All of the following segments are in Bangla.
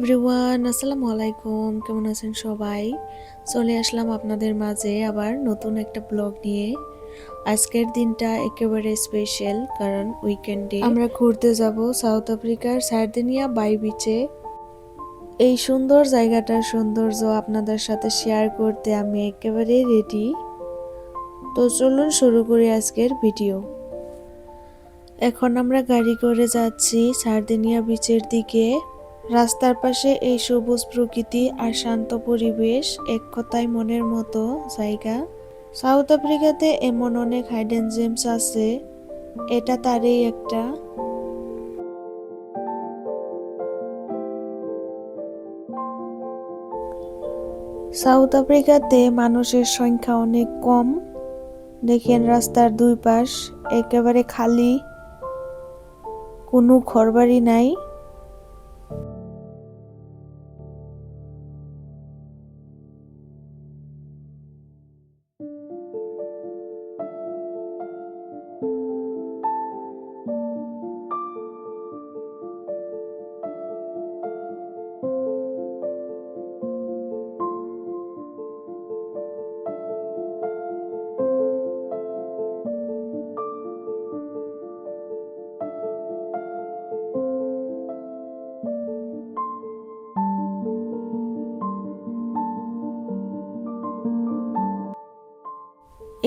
এভরিওয়ান, আসসালামু আলাইকুম। কেমন আছেন সবাই? চলে আসলাম আপনাদের মাঝে আবার নতুন একটা ব্লগ নিয়ে। আজকের দিনটা একেবারে স্পেশাল, কারণ উইকেন্ডে আমরা ঘুরতে যাব সাউথ আফ্রিকার সার্দিনিয়া বাই বিচে। এই সুন্দর জায়গাটার সৌন্দর্য আপনাদের সাথে শেয়ার করতে আমি একেবারে রেডি। তো চলুন শুরু করি আজকের ভিডিও। এখন আমরা গাড়ি করে যাচ্ছি সার্দিনিয়া বিচের দিকে। রাস্তার পাশে এই সবুজ প্রকৃতি আর শান্ত পরিবেশ এক কথায় মনের মতো জায়গা। সাউথ আফ্রিকাতে এমন অনেক হাইডেন জেমস আছে, এটা তারই একটা। সাউথ আফ্রিকাতে মানুষের সংখ্যা অনেক কম। দেখেন রাস্তার দুই পাশ একেবারে খালি, কোনো ঘরবাড়ি নাই।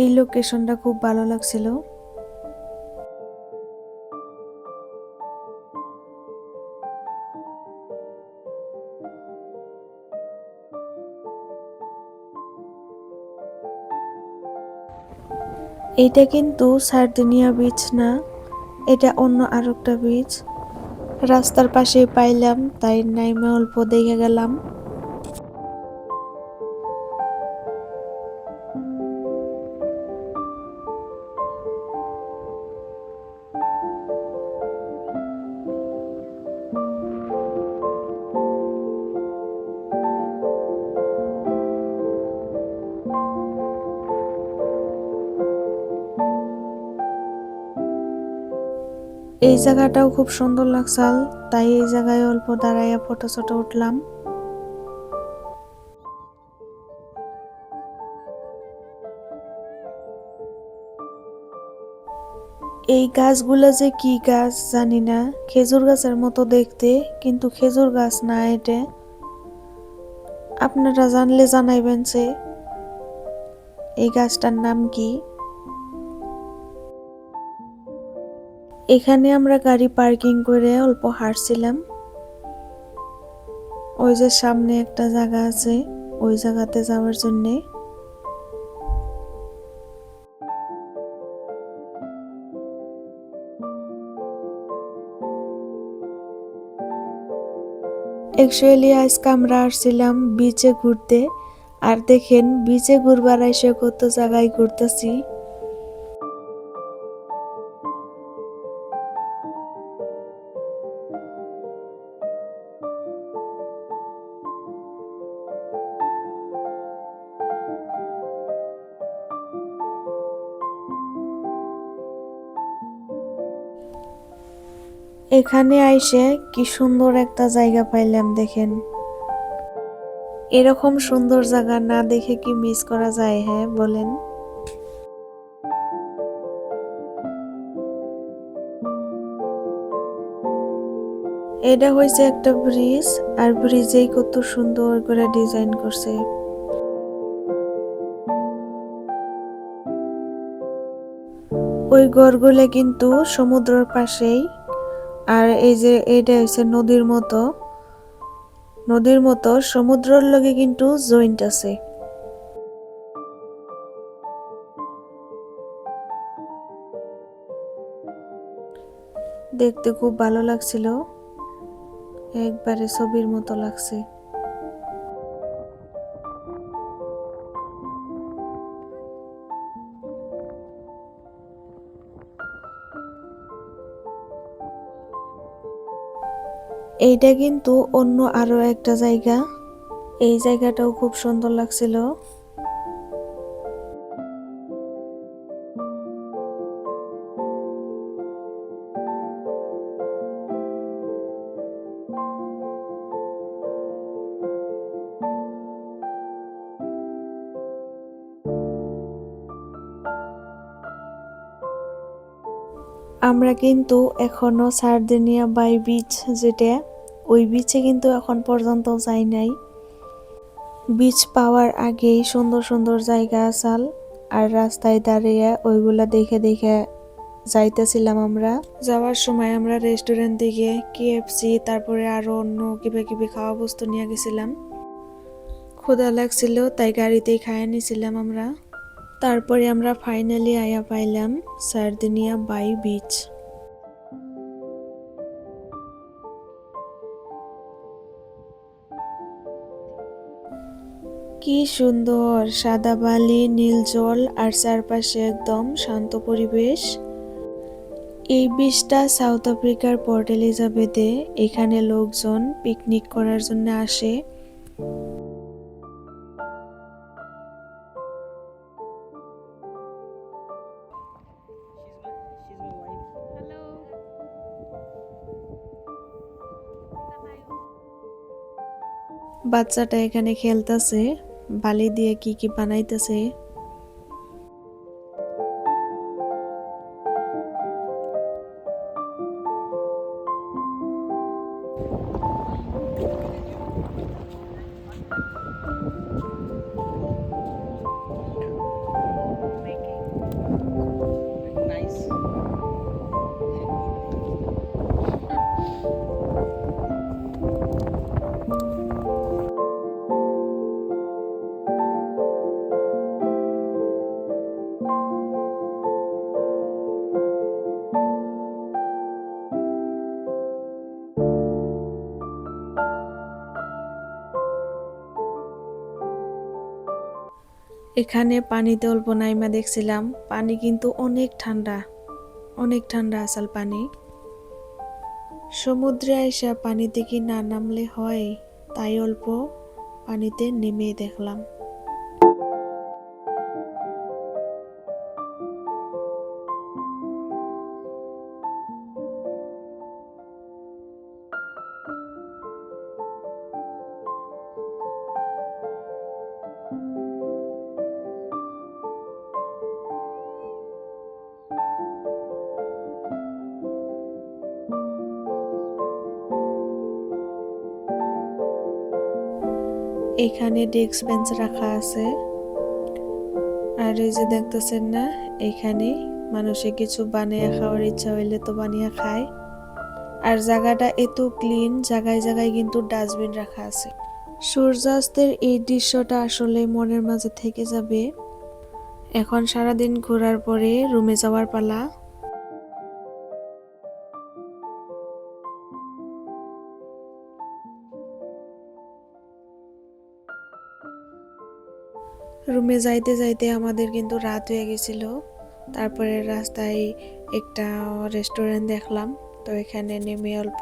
এই লোকেশনটা খুব ভালো লাগছিল। এটা কিন্তু সার্দিনিয়া বিচ না, এটা অন্য আরেকটা বিচ। রাস্তার পাশে পাইলাম, তাই নাইমে অল্প দেখে গেলাম। এই জায়গাটাও খুব সুন্দর লাগছাল, তাই এই জায়গায় অল্প দাঁড়াইয়া ফটো শটো উঠলাম। এই গাছগুলা যে কি গাছ জানি না, খেজুর গাছের মতো দেখতে, কিন্তু খেজুর গাছ না এটা। আপনারা জানলে জানাইবেন যে এই গাছটার নাম কি। এখানে আমরা গাড়ি পার্কিং করে অল্প হাঁটছিলাম। ওই যে সামনে একটা জায়গা আছে, ওই জায়গাতে যাওয়ার জন্যে। অ্যাকচুয়ালি আজকে আমরা আসছিলাম বিচে ঘুরতে, আর দেখেন বিচে ঘুরবার এসে কত জায়গায় ঘুরতেছি। এখানে আইসে কি সুন্দর একটা জায়গা পাইলাম দেখেন। এরকম সুন্দর জায়গা না দেখে কি মিস করা যায়, হ্যাঁ বলেন। এটা হয়েছে একটা ব্রিজ, আর ব্রিজেই কত সুন্দর করে ডিজাইন করছে। ওই ঘরগুলো কিন্তু সমুদ্রের পাশেই। আর এই যে এটা হচ্ছে নদীর মতো সমুদ্রের লগে কিন্তু জয়েন্ট আছে। দেখতে খুব ভালো লাগছিল, একবারে ছবির মতো লাগছে। এইটা কিন্তু অন্য আরো একটা জায়গা। এই জায়গাটাও খুব সুন্দর লাগছিল। আমরা কিন্তু এখনো সার্দিনিয়া বাই বিচ, যেটা ওই বিচে কিন্তু এখন পর্যন্ত যাই নাই। বিচ পাওয়ার আগেই সুন্দর সুন্দর জায়গা আসাল, আর রাস্তায় দাঁড়িয়ে ওইগুলা দেখে দেখে যাইতেছিলাম। আমরা যাওয়ার সময় আমরা রেস্টুরেন্ট থেকে KFC তারপরে আরো অন্য কিবা খাওয়া বস্তু নিয়ে গেছিলাম। ক্ষুধা লাগছিল তাই গাড়িতেই খাইয়ে নিছিলাম আমরা। তারপরে আমরা ফাইনালি আয়া পাইলাম সার্দিনিয়া বাই বিচ। কি সুন্দর সাদা বালি, নীল জল, আর চারপাশে একদম শান্ত পরিবেশ। এই বিচটা সাউথ আফ্রিকার পোর্ট এলিজাবেথে। এখানে লোকজন পিকনিক করার জন্য আসে। বাচ্চাটা এখানে খেলতেছে, বালি দিয়ে কি কি বানাইতেছে। এখানে পানিতে অল্প নাইমা দেখছিলাম, পানি কিন্তু অনেক ঠান্ডা, অনেক ঠান্ডা আসাল পানি। সমুদ্রে আইসা পানিতে কি না নামলে হয়, তাই অল্প পানিতে নেমে দেখলাম। এখানে ডেস্ক বেঞ্চ রাখা আছে, আর এই যে দেখতেছেন না, এখানে মানুষে কিছু বানিয়ে খাওয়ার ইচ্ছা হইলে তো বানিয়ে খায়। আর জায়গাটা এত ক্লিন, জায়গায় জায়গায় কিন্তু ডাস্টবিন রাখা আছে। সূর্যাস্তের এই দৃশ্যটা আসলে মনের মাঝে থেকে যাবে। এখন সারাদিন ঘোরার পরে রুমে যাওয়ার পালা। রুমে যাইতে যাইতে আমাদের কিন্তু রাত হয়ে গেছিল। তারপরে রাস্তায় একটা রেস্টুরেন্ট দেখলাম, তো এখানে নেমে অল্প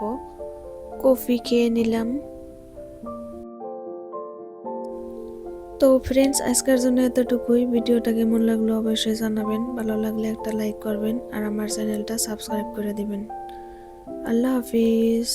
কফি খেয়ে নিলাম। তো ফ্রেন্ডস, আজকের জন্য এতটুকুই। ভিডিওটা কেমন লাগলো অবশ্যই জানাবেন, ভালো লাগলে একটা লাইক করবেন আর আমার চ্যানেলটা সাবস্ক্রাইব করে দিবেন। আল্লাহ হাফিজ।